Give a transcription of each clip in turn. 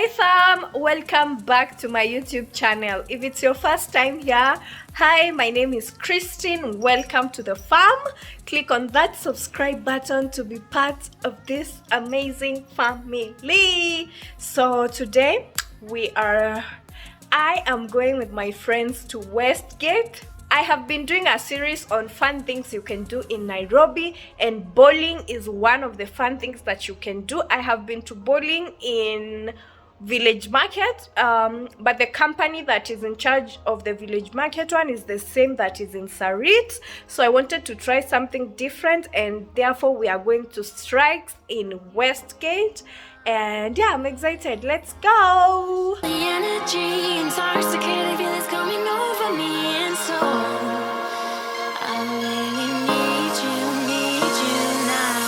Hi fam, welcome back to my YouTube channel. If it's your first time here, hi, my name is Christine. Welcome to the farm. Click on that subscribe button to be part of this amazing family. So today I am going with my friends to Westgate. I have been doing a series on fun things you can do in Nairobi, and bowling is one of the fun things that you can do. I have been to bowling in Village Market, but the company that is in charge of the Village Market one is the same that is in Sarit. So I wanted to try something different, and therefore we are going to strikez in Westgate. And yeah, I'm excited. Let's go. The energy intoxicated feelings coming over me, and so I really need you now.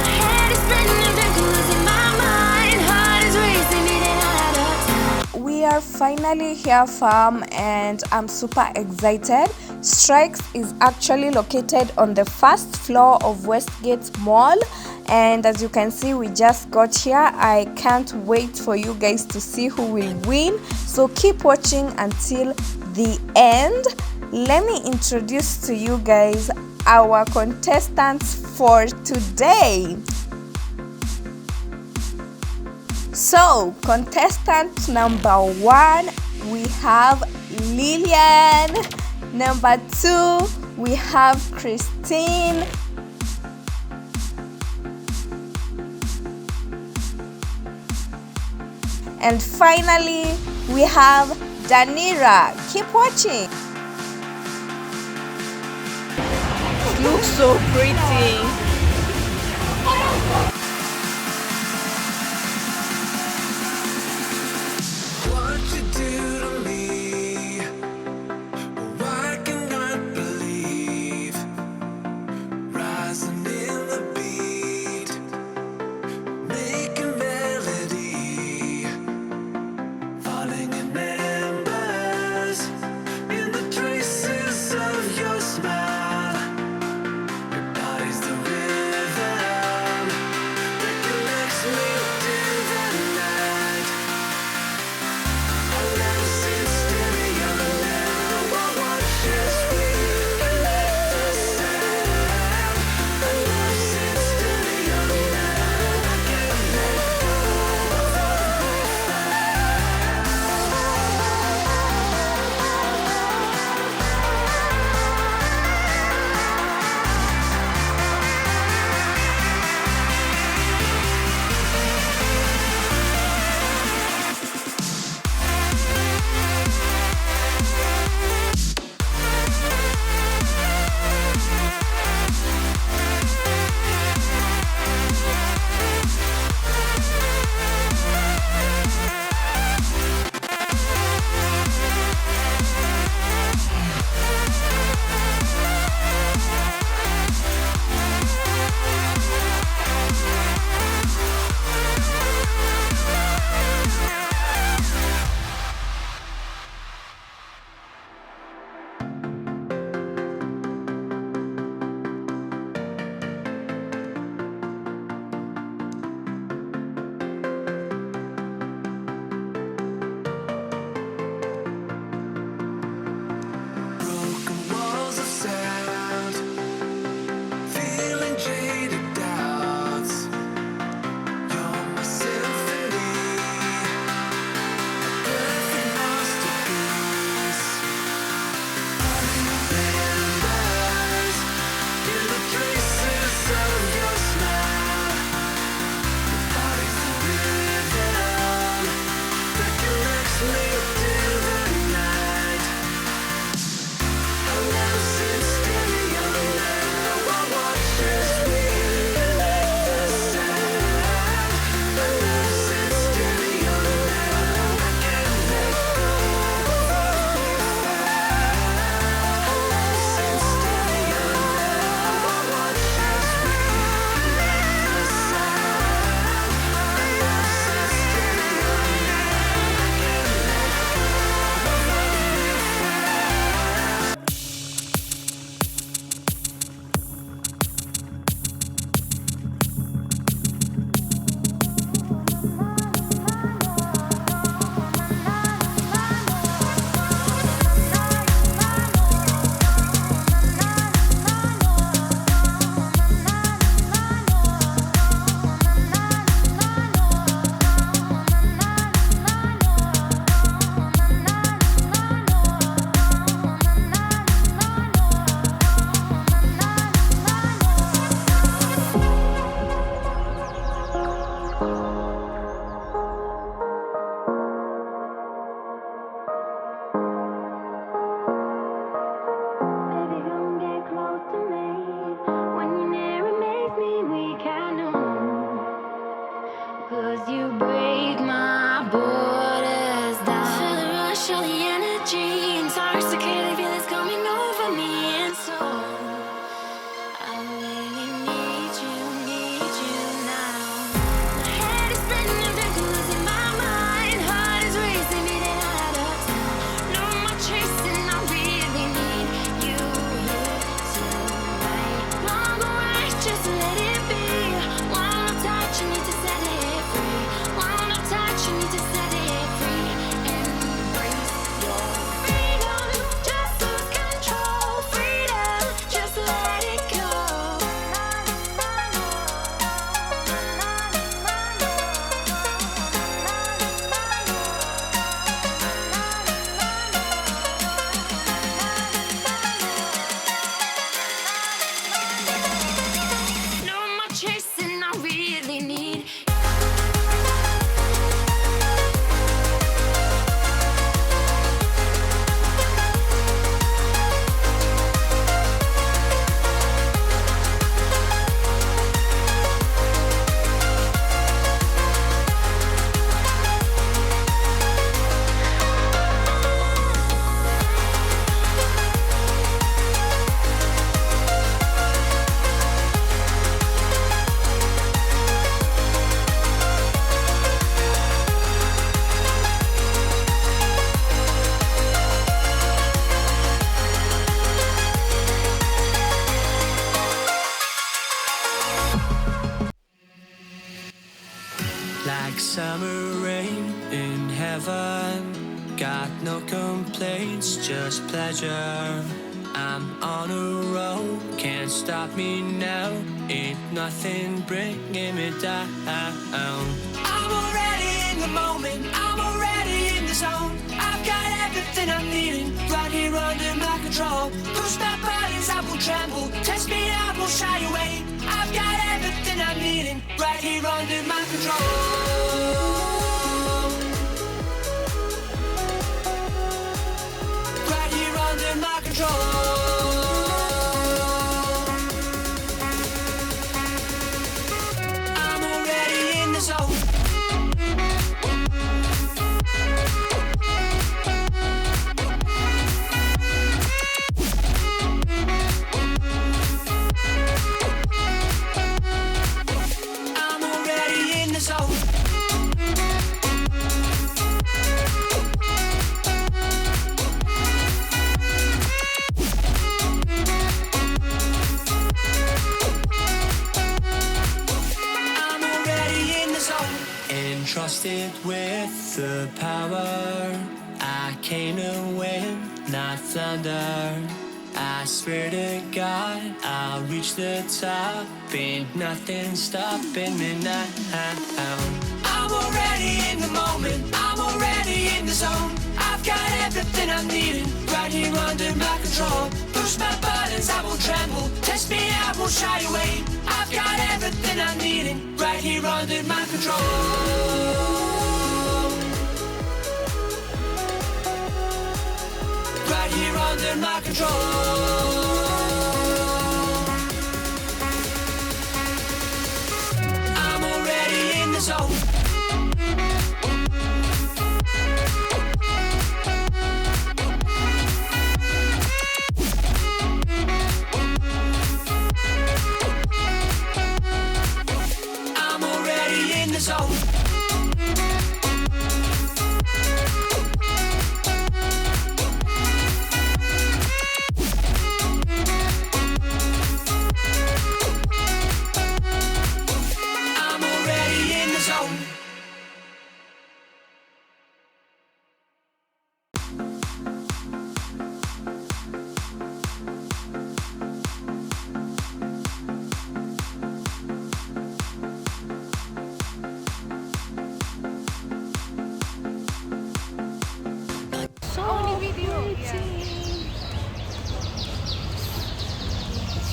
My head is spinning, been losing my mind, heart is racing, beating out of time. We are finally here, fam, and I'm super excited. Strikez is actually located on the first floor of Westgate Mall, and as you can see, we just got here. I can't wait for you guys to see who will win, so keep watching until the end. Let me introduce to you guys our contestants for today. So, contestant number 1, we have Lillian. Number 2, we have Christine. And finally, we have Danira. Keep watching. It looks so pretty. is just pleasure. I'm on a roll, can't stop me now. Ain't nothing bringing me down. I'm already in the moment, I'm already in the zone. I've got everything I'm needing right here under my control. Push my buttons, I will tremble. Test me, I will shy away. I've got everything I'm needing right here under my control. Right here under my control. I'm already in the zone. Entrusted with the power, I came to win, not flounder. I swear to God, I'll reach the top. Ain't nothing stopping me now. I'm already in the moment, I'm already in the zone. I've got everything I'm needing right here under my control. Push my buttons, I will tremble. Test me, I will shy away. I've got everything I'm needing right here under my control. Right here under my control. I'm already in the zone. I'm already in the zone.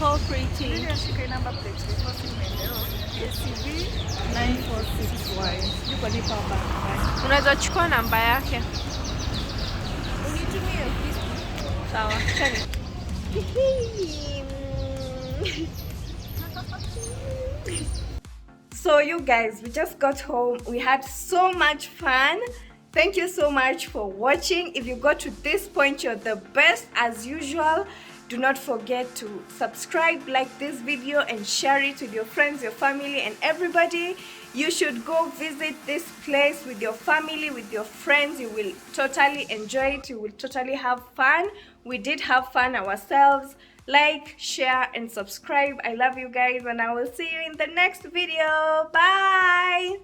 So pretty. Number plate ACV 946Y. Yuko nipa hapa. Unaweza chukua namba yake. Unitumie Sawa. Chani. So you guys, we just got home. We had so much fun. Thank you so much for watching. If you got to this point, you're the best as usual. Do not forget to subscribe, like this video, and share it with your friends, your family, and everybody. You should go visit this place with your family, with your friends. You will totally enjoy it. You will totally have fun. We did have fun ourselves. Like, share, and subscribe. I love you guys, and I will see you in the next video. Bye.